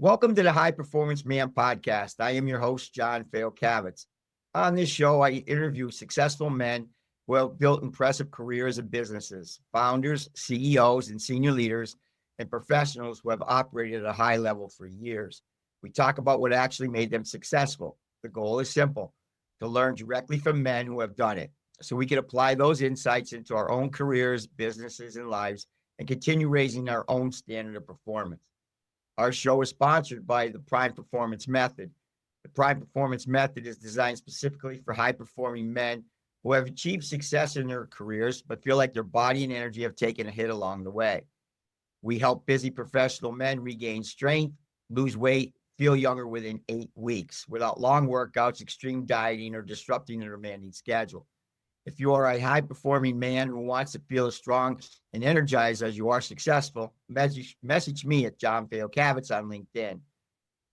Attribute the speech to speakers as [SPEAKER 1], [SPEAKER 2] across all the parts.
[SPEAKER 1] Welcome to the High Performance Man podcast. I am your host, John Fayocavitz. On this show, I interview successful men who have built impressive careers and businesses, founders, CEOs, and senior leaders, and professionals who have operated at a high level for years. We talk about what actually made them successful. The goal is simple: to learn directly from men who have done it, so we can apply those insights into our own careers, businesses, and lives, and continue raising our own standard of performance. Our show is sponsored by the Prime Performance Method. The Prime Performance Method is designed specifically for high-performing men who have achieved success in their careers, but feel like their body and energy have taken a hit along the way. We help busy professional men regain strength, lose weight, feel younger within 8 weeks without long workouts, extreme dieting, or disrupting their demanding schedule. If you are a high-performing man who wants to feel as strong and energized as you are successful, message me at John Fayocavitz on LinkedIn.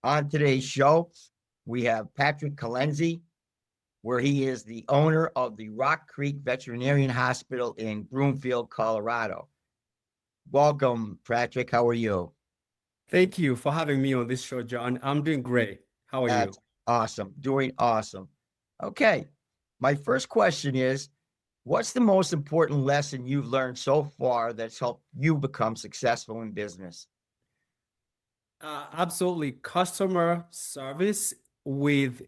[SPEAKER 1] On today's show, we have Patrick Kalenzi, where he is the owner of the Rock Creek Veterinary Hospital in Broomfield, Colorado. Welcome, Patrick. How are you?
[SPEAKER 2] Thank you for having me on this show, John. I'm doing great. How are you?
[SPEAKER 1] That's awesome. Doing awesome. Okay. My first question is, what's the most important lesson you've learned so far that's helped you become successful in business?
[SPEAKER 2] Absolutely. Customer service with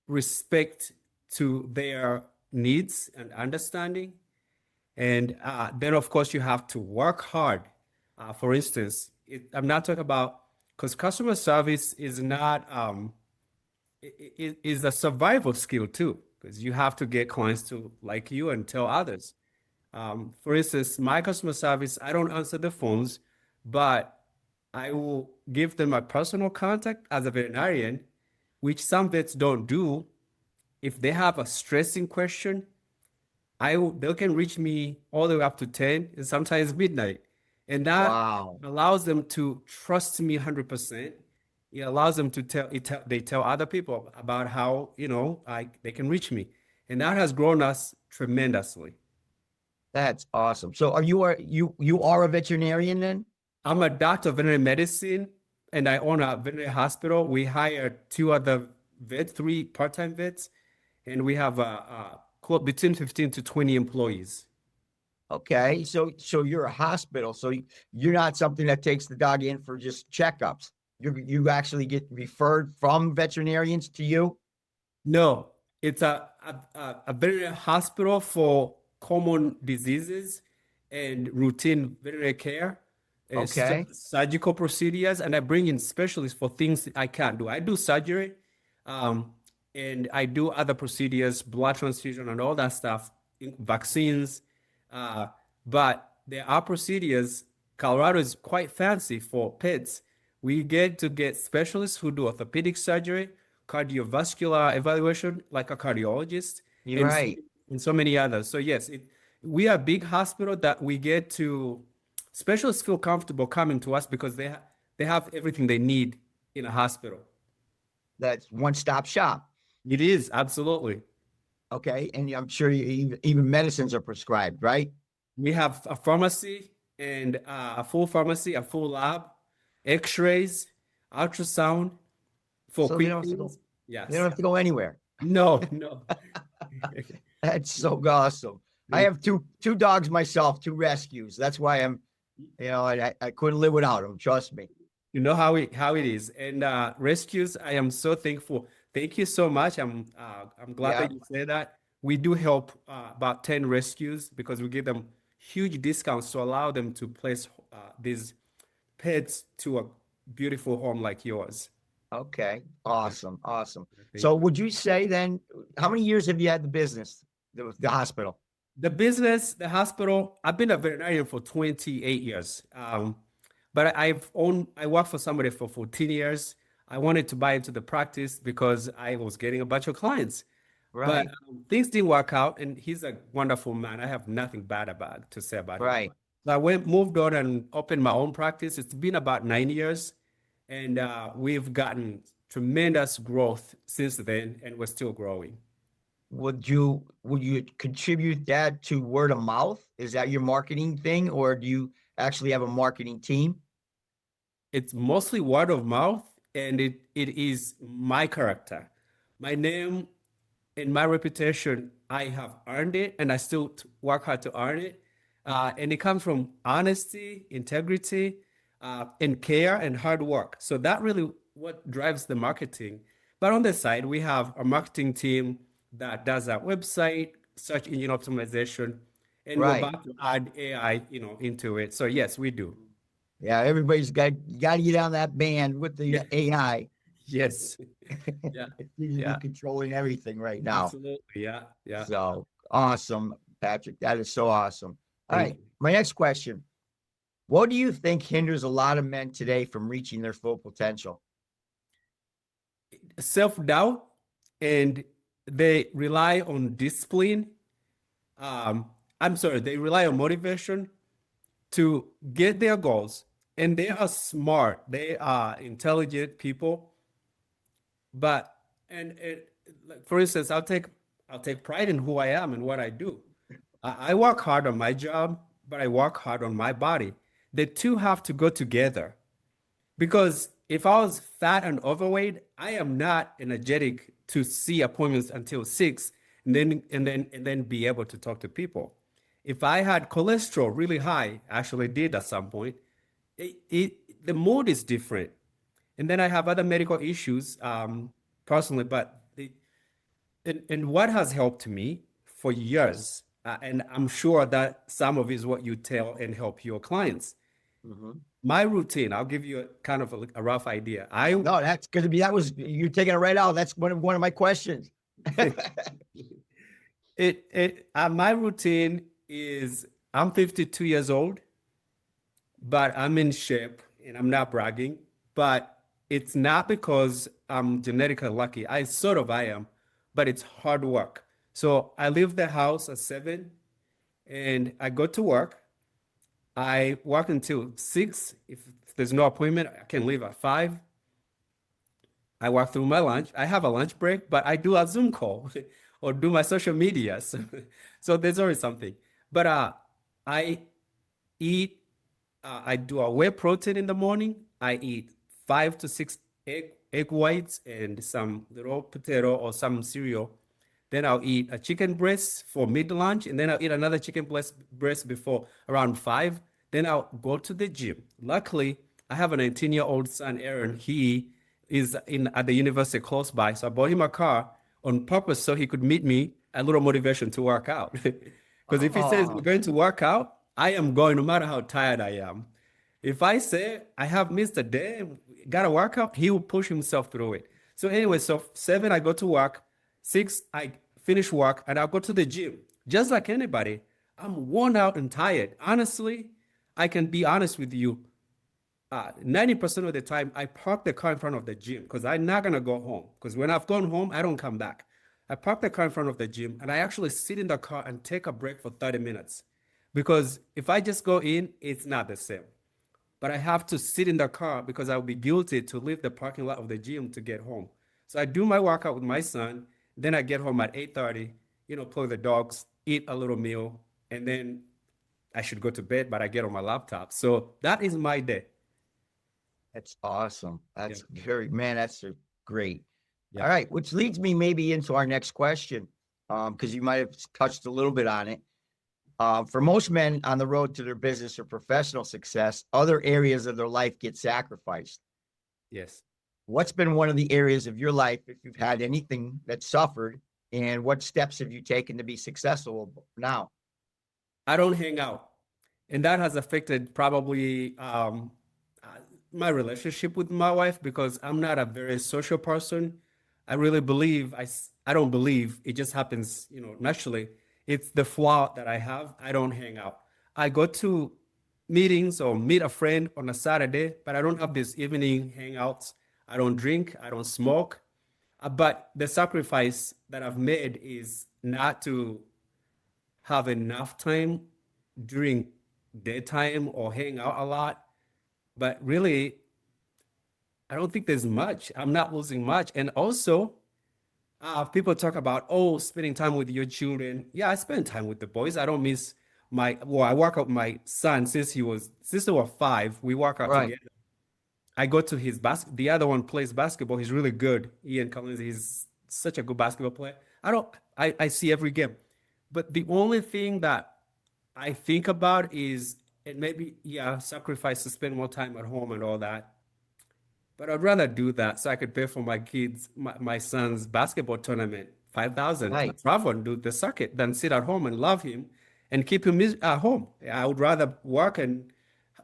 [SPEAKER 2] respect to their needs and understanding. And then, of course, you have to work hard. For instance, I'm not talking about, because customer service is not, it is a survival skill too, because you have to get clients to like you and tell others. For instance, my customer service, I don't answer the phones, but I will give them my personal contact as a veterinarian, which some vets don't do. If they have a stressing question, they can reach me all the way up to 10 and sometimes midnight. And that
[SPEAKER 1] Wow.
[SPEAKER 2] allows them to trust me 100%. It allows them to they tell other people about how, they can reach me. And that has grown us tremendously.
[SPEAKER 1] That's awesome. So you are a veterinarian then?
[SPEAKER 2] I'm a doctor of veterinary medicine and I own a veterinary hospital. We hire three part-time vets, and we have between 15 to 20 employees.
[SPEAKER 1] Okay. So you're a hospital. So you're not something that takes the dog in for just checkups. You actually get referred from veterinarians to you?
[SPEAKER 2] No, it's a veterinary hospital for common diseases and routine veterinary care,
[SPEAKER 1] Okay.
[SPEAKER 2] surgical procedures, and I bring in specialists for things I can't do. I do surgery, um, and I do other procedures, blood transfusion, and all that stuff, vaccines. Uh, but there are procedures. Colorado is quite fancy for pets. We get specialists who do orthopedic surgery, cardiovascular evaluation, like a cardiologist,
[SPEAKER 1] You're
[SPEAKER 2] and
[SPEAKER 1] right.
[SPEAKER 2] so many others. So yes, we are a big hospital that we get to specialists feel comfortable coming to us because they have everything they need in a hospital.
[SPEAKER 1] That's one-stop shop.
[SPEAKER 2] It is absolutely.
[SPEAKER 1] Okay. And I'm sure even medicines are prescribed, right?
[SPEAKER 2] We have a pharmacy and a full pharmacy, a full lab, X-rays, ultrasound for
[SPEAKER 1] So they
[SPEAKER 2] quick
[SPEAKER 1] don't have to go,
[SPEAKER 2] things.
[SPEAKER 1] they don't
[SPEAKER 2] Yes.
[SPEAKER 1] have to go anywhere.
[SPEAKER 2] No, no.
[SPEAKER 1] That's so awesome. I have two dogs myself, two rescues. That's why I couldn't live without them. Trust me.
[SPEAKER 2] You know how it is. And rescues, I am so thankful. Thank you so much. I'm glad
[SPEAKER 1] Yeah.
[SPEAKER 2] that you said that. We do help about 10 rescues because we give them huge discounts to allow them to place these pets to a beautiful home like yours.
[SPEAKER 1] Okay. Awesome. Awesome.
[SPEAKER 2] Thank
[SPEAKER 1] So
[SPEAKER 2] you.
[SPEAKER 1] would you say then, how many years have you had the business, the hospital?
[SPEAKER 2] The business, the hospital, I've been a veterinarian for 28 years. But I worked for somebody for 14 years. I wanted to buy into the practice because I was getting a bunch of clients. But
[SPEAKER 1] Right.
[SPEAKER 2] things didn't work out, and he's a wonderful man. I have nothing bad to say about him.
[SPEAKER 1] Right.
[SPEAKER 2] So moved on and opened my own practice. It's been about 9 years, and we've gotten tremendous growth since then, and we're still growing.
[SPEAKER 1] Would you contribute that to word of mouth? Is that your marketing thing, or do you actually have a marketing team?
[SPEAKER 2] it's mostly word of mouth, and it is my character. My name and my reputation, I have earned it, and I still work hard to earn it. And it comes from honesty, integrity, and care and hard work. So that really what drives the marketing. But on the side, we have a marketing team that does our website, search engine optimization, and we're
[SPEAKER 1] Right.
[SPEAKER 2] about to add AI, into it. So yes, we do.
[SPEAKER 1] Yeah, everybody's got to get on that band with the
[SPEAKER 2] Yeah.
[SPEAKER 1] AI.
[SPEAKER 2] Yes. Yeah.
[SPEAKER 1] It seems to be
[SPEAKER 2] Yeah.
[SPEAKER 1] controlling everything right now.
[SPEAKER 2] Absolutely. Yeah. Yeah.
[SPEAKER 1] So awesome, Patrick. That is so awesome. All
[SPEAKER 2] Thank
[SPEAKER 1] right. My next question. What do you think hinders a lot of men today from reaching their full potential?
[SPEAKER 2] you. Self-doubt, and they rely on discipline. I'm sorry, they rely on motivation to get their goals. And they are smart, they are intelligent people. But and like for instance, I'll take pride in who I am and what I do. I work hard on my job, but I work hard on my body. The two have to go together. Because if I was fat and overweight, I am not energetic to see appointments until 6 and then be able to talk to people. If I had cholesterol really high, actually did at some point, the mood is different. And then I have other medical issues, personally, but and what has helped me for years, and I'm sure that some of it is what you tell and help your clients.
[SPEAKER 1] Mhm.
[SPEAKER 2] My routine, I'll give you a kind of a rough idea.
[SPEAKER 1] No, that's going to be, that was, you're taking it right out. That's one of my questions.
[SPEAKER 2] My routine is I'm 52 years old, but I'm in shape and I'm not bragging, but it's not because I'm genetically lucky. I am, but it's hard work. So I leave the house at 7 and I go to work. I work until 6. If there's no appointment, I can leave at 5. I work through my lunch. I have a lunch break, but I do a Zoom call or do my social media. So there's always something. But I eat, I do a whey protein in the morning. I eat 5 to 6 egg whites and some little potato or some cereal. Then I'll eat a chicken breast for mid lunch, and then I'll eat another chicken breast before around 5. Then I'll go to the gym. Luckily, I have a 19-year-old son, Aaron. He is in at the university close by, so I bought him a car on purpose so he could meet me. A little motivation to work out, because if he says we're
[SPEAKER 1] Oh,
[SPEAKER 2] going to work out, I am going no matter how tired I am. If I say I have missed a day, gotta work out, he will push himself through it. So anyway, so 7 I go to work, 6 I finish work, and I'll go to the gym. Just like anybody, I'm worn out and tired. Honestly, I can be honest with you. 90% of the time, I park the car in front of the gym because I'm not gonna go home. Because when I've gone home, I don't come back. I park the car in front of the gym and I actually sit in the car and take a break for 30 minutes. Because if I just go in, it's not the same. But I have to sit in the car because I'll be guilty to leave the parking lot of the gym to get home. So I do my workout with my son. Then I get home at 8:30, play the dogs, eat a little meal, and then I should go to bed, but I get on my laptop. So that is my day.
[SPEAKER 1] that's awesome.
[SPEAKER 2] Yeah.
[SPEAKER 1] That's man, that's great.
[SPEAKER 2] Yeah.
[SPEAKER 1] All right, which leads me maybe into our next question, because you might have touched a little bit on it. For most men on the road to their business or professional success, other areas of their life get sacrificed.
[SPEAKER 2] Yes.
[SPEAKER 1] What's been one of the areas of your life, if you've had anything that suffered, and what steps have you taken to be successful now?
[SPEAKER 2] I don't hang out. And that has affected probably uh, my relationship with my wife because I'm not a very social person. I really believe, I don't believe it just happens, naturally. It's the flaw that I have. I don't hang out. I go to meetings or meet a friend on a Saturday, but I don't have this evening hangouts. I don't drink, I don't smoke. But the sacrifice that I've made is not to have enough time during daytime or hang out a lot. But really, I don't think there's much. I'm not losing much. And also, people talk about, oh, spending time with your children. Yeah, I spend time with the boys. I don't miss I work out with my son since they were 5. We work out
[SPEAKER 1] Right.
[SPEAKER 2] together. I go to his the other one plays basketball. He's really good. Ian Collins, he's such a good basketball player. I see every game. But the only thing that I think about is, and maybe, yeah, sacrifice to spend more time at home and all that. But I'd rather do that so I could pay for my kids, my son's basketball tournament, 5,000 to
[SPEAKER 1] Right,
[SPEAKER 2] travel and do the circuit than sit at home and love him and keep him at home. I would rather work and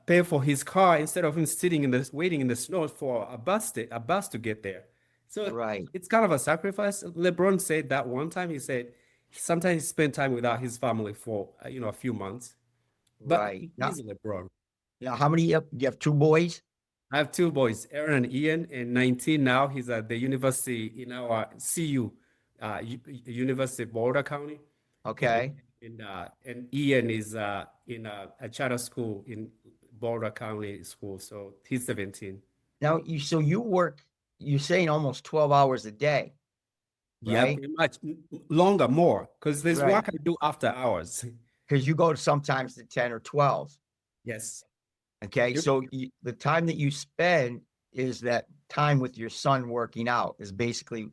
[SPEAKER 2] pay for his car instead of him sitting in the waiting in the snow for a bus to get there. So
[SPEAKER 1] right,
[SPEAKER 2] it's kind of a sacrifice. LeBron said that one time. He said sometimes he spent time without his family for a few months. But
[SPEAKER 1] right. Now,
[SPEAKER 2] he's LeBron.
[SPEAKER 1] how many, you have two boys?
[SPEAKER 2] I have two boys, Aaron and Ian, and 19 now. He's at the university in our CU, University of Boulder County. And,
[SPEAKER 1] Okay.
[SPEAKER 2] and Ian is in a charter school in Boulder County School. So he's 17.
[SPEAKER 1] Now, so you work, you're saying almost 12 hours a day,
[SPEAKER 2] Yeah,
[SPEAKER 1] right?
[SPEAKER 2] pretty much longer, more, because there's
[SPEAKER 1] Right.
[SPEAKER 2] work I do after hours.
[SPEAKER 1] Because you go sometimes to 10 or 12.
[SPEAKER 2] Yes.
[SPEAKER 1] Okay.
[SPEAKER 2] Yep.
[SPEAKER 1] So the time that you spend is that time with your son working out is basically,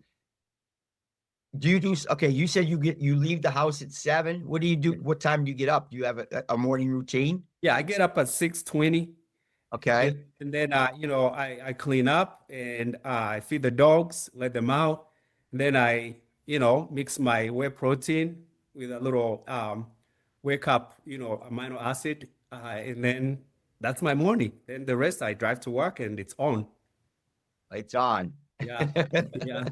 [SPEAKER 1] okay, you said you leave the house at 7. What do you do? What time do you get up? Do you have a morning routine?
[SPEAKER 2] Yeah, I get up at 6:20.
[SPEAKER 1] Okay.
[SPEAKER 2] And then, I clean up and I feed the dogs, let them out. And then I, mix my whey protein with a little wake up, amino acid. And then that's my morning. Then the rest I drive to work and it's on.
[SPEAKER 1] It's on.
[SPEAKER 2] Yeah. Yeah.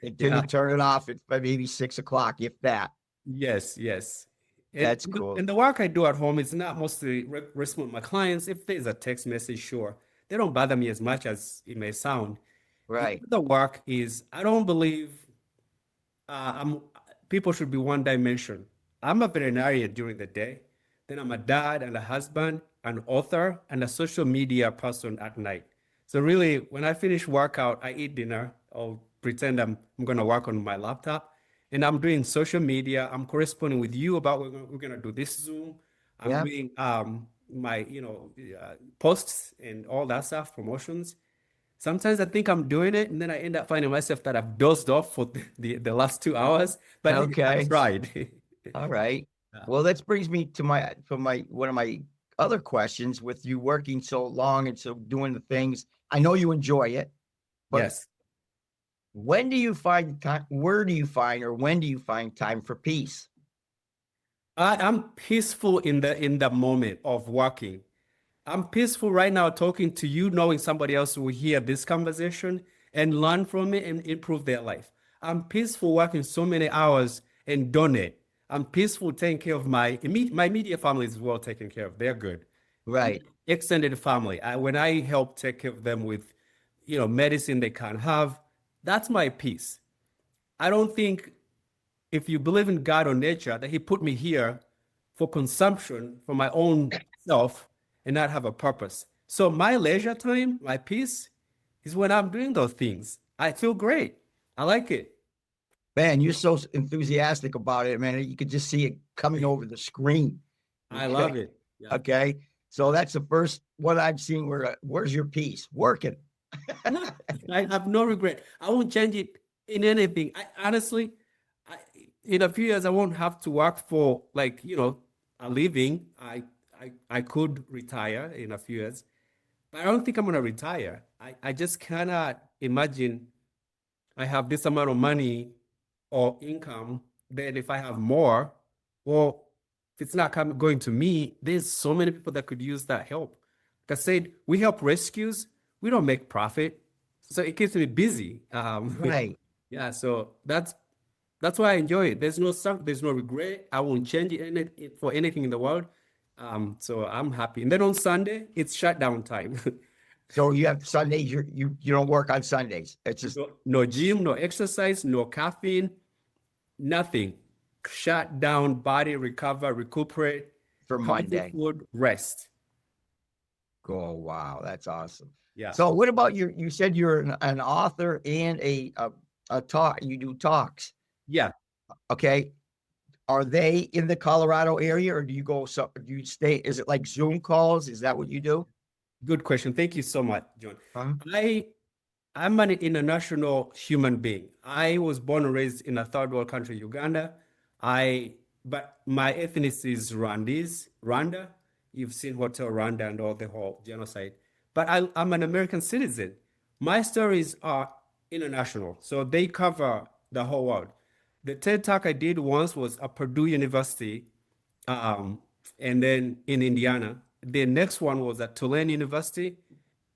[SPEAKER 1] Until you
[SPEAKER 2] Yeah.
[SPEAKER 1] turn it off, it's by maybe 6 o'clock, if that.
[SPEAKER 2] Yes, yes. And
[SPEAKER 1] That's cool.
[SPEAKER 2] and the work I do at home is not mostly respond to my clients. If there's a text message, sure, they don't bother me as much as it may sound. The
[SPEAKER 1] Right.
[SPEAKER 2] other work is I don't believe I'm people should be one dimension. I'm a veterinarian during the day, then I'm a dad and a husband, an author, and a social media person at night. So really, when I finish workout, I eat dinner. I'll pretend I'm gonna work on my laptop, and I'm doing social media. I'm corresponding with you about we're gonna do this Zoom. I'm
[SPEAKER 1] Yeah.
[SPEAKER 2] doing my posts and all that stuff, promotions. Sometimes I think I'm doing it, and then I end up finding myself that I've dozed off for the last 2 hours. But hey, I
[SPEAKER 1] Okay.
[SPEAKER 2] tried.
[SPEAKER 1] All right.
[SPEAKER 2] Yeah.
[SPEAKER 1] Well, that brings me to my one of my other questions with you working so long and so doing the things. I know you enjoy it, but
[SPEAKER 2] Yes.
[SPEAKER 1] when do you find time? Where do you find or when do you find time for peace?
[SPEAKER 2] I'm peaceful in the moment of working. I'm peaceful right now talking to you, knowing somebody else will hear this conversation and learn from it and improve their life. I'm peaceful working so many hours and donate. I'm peaceful taking care of my immediate family is well taken care of. They're good.
[SPEAKER 1] Right.
[SPEAKER 2] Extended family. When I help take care of them with, medicine they can't have, that's my peace. I don't think if you believe in God or nature, that He put me here for consumption for my own self and not have a purpose. So my leisure time, my peace, is when I'm doing those things. I feel great. I like it.
[SPEAKER 1] Man, you're so enthusiastic about it, man. You could just see it coming over the screen.
[SPEAKER 2] I
[SPEAKER 1] Okay.
[SPEAKER 2] love it. Yeah.
[SPEAKER 1] Okay. So that's the first one I've seen where's your peace? Working.
[SPEAKER 2] I have no regret. I won't change it in anything. Honestly, in a few years, I won't have to work for a living. I could retire in a few years, but I don't think I'm gonna retire. I just cannot imagine I have this amount of money or income. Then if I have more, well, if it's not going to me, there's so many people that could use that help. Like I said, we help rescues. We don't make profit, so it keeps me busy.
[SPEAKER 1] Right.
[SPEAKER 2] Yeah, so that's why I enjoy it. There's no regret. I won't change for anything in the world. So I'm happy. And then on Sunday, it's shutdown time.
[SPEAKER 1] So you have Sundays, you don't work on Sundays. It's just
[SPEAKER 2] No gym, no exercise, no caffeine, nothing. Shut down, body recover, recuperate,
[SPEAKER 1] for
[SPEAKER 2] comfort
[SPEAKER 1] Monday.
[SPEAKER 2] food, rest.
[SPEAKER 1] Oh, wow, that's awesome.
[SPEAKER 2] Yeah.
[SPEAKER 1] So what about you said you're an author and a talk, you do talks.
[SPEAKER 2] Yeah.
[SPEAKER 1] Okay. Are they in the Colorado area or do you stay? Is it like Zoom calls? Is that what you do?
[SPEAKER 2] Good question. Thank you so much, John.
[SPEAKER 1] Huh?
[SPEAKER 2] I I'm an international human being. I was born and raised in a third world country, Uganda. But my ethnicity is Rwanda. You've seen Hotel Rwanda and all the whole genocide. But I'm an American citizen. My stories are international, so they cover the whole world. The TED Talk I did once was at Purdue University, um, and then in Indiana. The next one was at Tulane University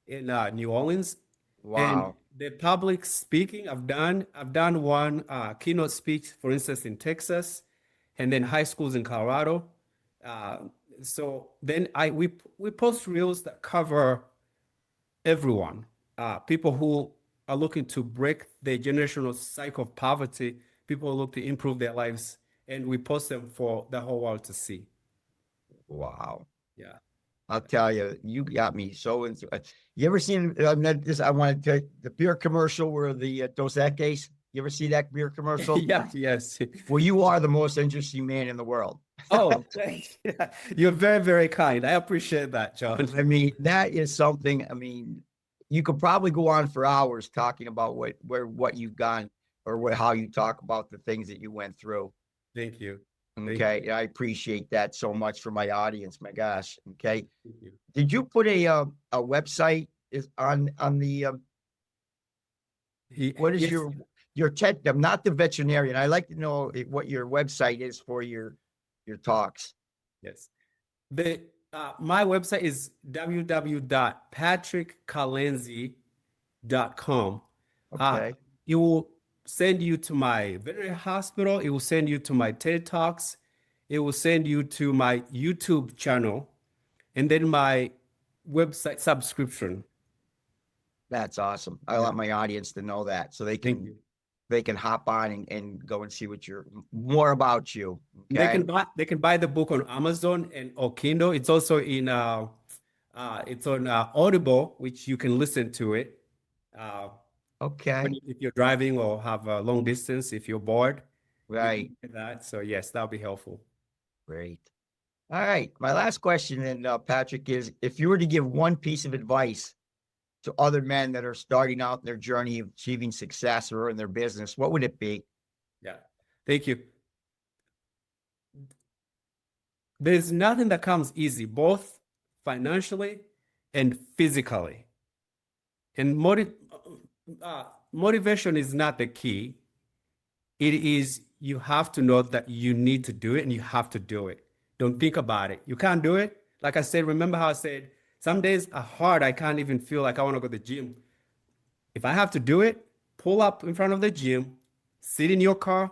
[SPEAKER 2] in New Orleans. And
[SPEAKER 1] Wow.
[SPEAKER 2] the public speaking, I've done one keynote speech, for instance, in Texas, and then high schools in Colorado. Uh, so then we post reels that cover everyone, people who are looking to break the generational cycle of poverty, people who look to improve their lives, and we post them for the whole world to see.
[SPEAKER 1] Wow.
[SPEAKER 2] Yeah.
[SPEAKER 1] I'll tell you, you got me so into it. You ever seen this? I wanted to the beer commercial where the Dos Equis. You ever see that beer commercial?
[SPEAKER 2] Yeah, yes.
[SPEAKER 1] Well, you are the most interesting man in the world.
[SPEAKER 2] Oh, thank you. You're very, very kind. I appreciate that, John.
[SPEAKER 1] I mean, that is something. I mean, you could probably go on for hours talking about what you've gone or how you talk about the things that you went through.
[SPEAKER 2] Thank you. Thank
[SPEAKER 1] Okay, I appreciate that so much for my audience. My gosh. Okay,
[SPEAKER 2] you.
[SPEAKER 1] did you put a website is on the what is
[SPEAKER 2] Yes,
[SPEAKER 1] your TED? I'm not the veterinarian. I like to know what your website is for your talks.
[SPEAKER 2] yes. The My website is www.patrickkalenzi.com.
[SPEAKER 1] Okay,
[SPEAKER 2] It will send you to my veterinary hospital. It will send you to my TED Talks. It will send you to my YouTube channel, and then my website subscription.
[SPEAKER 1] that's awesome. I
[SPEAKER 2] Yeah.
[SPEAKER 1] want my audience to know that so
[SPEAKER 2] Thank you.
[SPEAKER 1] they can hop on and go and see what you're more about you. Okay.
[SPEAKER 2] They can buy the book on Amazon and or Kindle. It's also it's on Audible, which you can listen to it uh,
[SPEAKER 1] Okay.
[SPEAKER 2] if you're driving or have a long distance. If you're bored, you can
[SPEAKER 1] Right.
[SPEAKER 2] get that. So yes, that'll be helpful.
[SPEAKER 1] Great. All right. My last question then, Patrick, is if you were to give one piece of advice to other men that are starting out in their journey of achieving success or in their business, what would it be?
[SPEAKER 2] Yeah, thank you. There's nothing that comes easy, both financially and physically. And motivation is not the key. It is you have to know that you need to do it and you have to do it. Don't think about it. You can't do it. Like I said, remember how I said some days are hard. I can't even feel like I want to go to the gym. If I have to do it, pull up in front of the gym, sit in your car,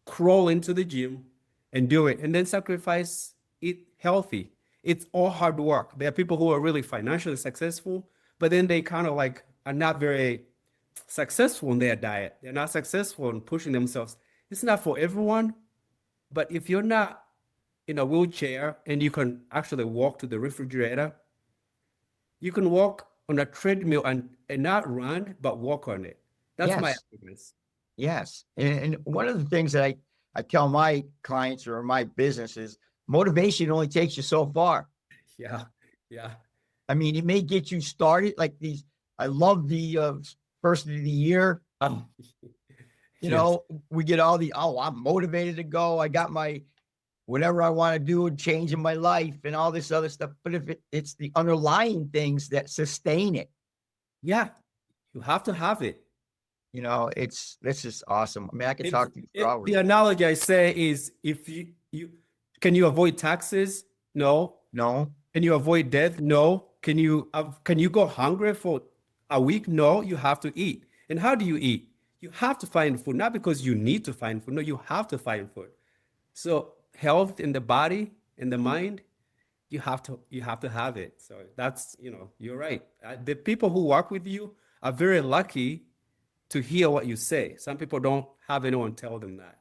[SPEAKER 2] crawl into the gym and do it, and then sacrifice it healthy. It's all hard work. There are people who are really financially successful, but then they kind of like are not very successful in their diet. They're not successful in pushing themselves. It's not for everyone, but if you're not in a wheelchair and you can actually walk to the refrigerator, you can walk on a treadmill and not run, but walk on it. That's my
[SPEAKER 1] Yes.
[SPEAKER 2] advice.
[SPEAKER 1] Yes. And one of the things that I tell my clients or my business is motivation only takes you so far.
[SPEAKER 2] Yeah, yeah,
[SPEAKER 1] I mean, it may get you started like these. I love the first of the year.
[SPEAKER 2] um,
[SPEAKER 1] You
[SPEAKER 2] yes,
[SPEAKER 1] know, we get all I'm motivated to go. I got my whatever I want to do and change in my life and all this other stuff. But if it's the underlying things that sustain it,
[SPEAKER 2] yeah. You have to have it.
[SPEAKER 1] this is awesome. I mean, I could
[SPEAKER 2] It's
[SPEAKER 1] talk to you for
[SPEAKER 2] the
[SPEAKER 1] hours.
[SPEAKER 2] analogy I say is if you can you avoid taxes? No.
[SPEAKER 1] No,
[SPEAKER 2] Can you avoid death? No. Can you go hungry for a week? No. You have to eat. And how do you eat? You have to find food, not because you need to find food. No, you have to find food. So health in the body, in the mind, you have to have it. So that's, you're right. The people who work with you are very lucky to hear what you say. Some people don't have anyone tell them that.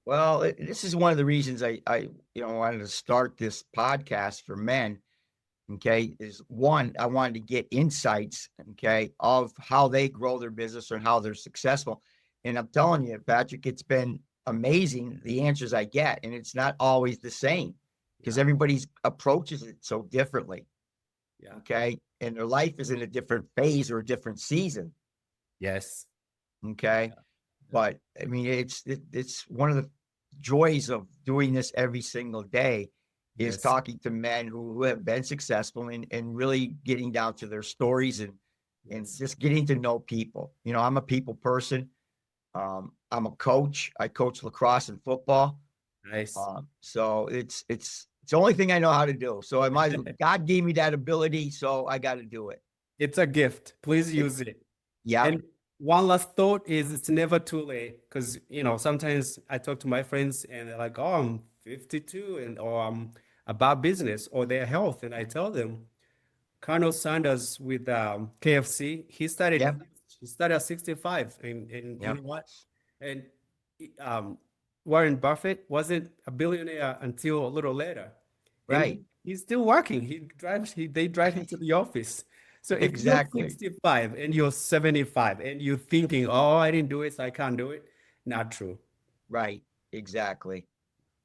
[SPEAKER 1] well, this is one of the reasons I wanted to start this podcast for men. Okay, is one, I wanted to get insights, okay, of how they grow their business and how they're successful. And I'm telling you, Patrick, it's been amazing the answers I get, and it's not always the same because
[SPEAKER 2] Yeah,
[SPEAKER 1] everybody's approaches it so differently.
[SPEAKER 2] yeah,
[SPEAKER 1] Okay. and their life is in a different phase or a different season.
[SPEAKER 2] Yes.
[SPEAKER 1] Okay.
[SPEAKER 2] Yeah.
[SPEAKER 1] But I mean, it's one of the joys of doing this every single day is
[SPEAKER 2] Yes.
[SPEAKER 1] talking to men who have been successful and really getting down to their stories and
[SPEAKER 2] Yes.
[SPEAKER 1] just getting to know people. You know, I'm a people person. I'm a coach. I coach lacrosse and football.
[SPEAKER 2] Nice.
[SPEAKER 1] So it's the only thing I know how to do. So God gave me that ability, so I got to do it.
[SPEAKER 2] It's a gift. Please
[SPEAKER 1] It
[SPEAKER 2] use it.
[SPEAKER 1] yeah,
[SPEAKER 2] And one last thought is it's never too late because, sometimes I talk to my friends and they're like, oh, I'm 52 or I'm about business or their health. And I tell them, Colonel Sanders with KFC,
[SPEAKER 1] yep,
[SPEAKER 2] he started at 65. And you
[SPEAKER 1] yep,
[SPEAKER 2] know what? And um, Warren Buffett wasn't a billionaire until a little later. And
[SPEAKER 1] right,
[SPEAKER 2] he's still working. They drive him to the office. So if you're
[SPEAKER 1] exactly,
[SPEAKER 2] 65 and you're 75 and you're thinking, oh, I didn't do it, so I can't do it, not true.
[SPEAKER 1] right, exactly.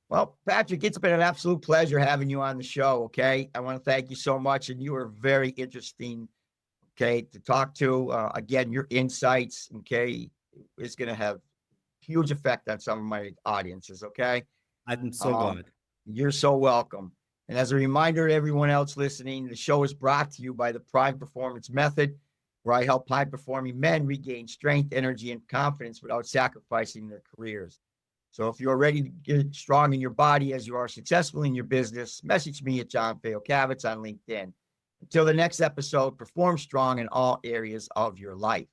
[SPEAKER 1] Well, Patrick, it's been an absolute pleasure having you on the show. Okay, I want to thank you so much, and you were very interesting. Okay, to talk to. Again, your insights. Okay, is going to have huge effect on some of my audiences. Okay.
[SPEAKER 2] I'm so
[SPEAKER 1] Um,
[SPEAKER 2] glad.
[SPEAKER 1] you're so welcome. And as a reminder to everyone else listening, the show is brought to you by the Prime Performance Method, where I help high performing men regain strength, energy, and confidence without sacrificing their careers. So if you're ready to get strong in your body as you are successful in your business, message me at John Fayocavitz on LinkedIn. Until the next episode, perform strong in all areas of your life.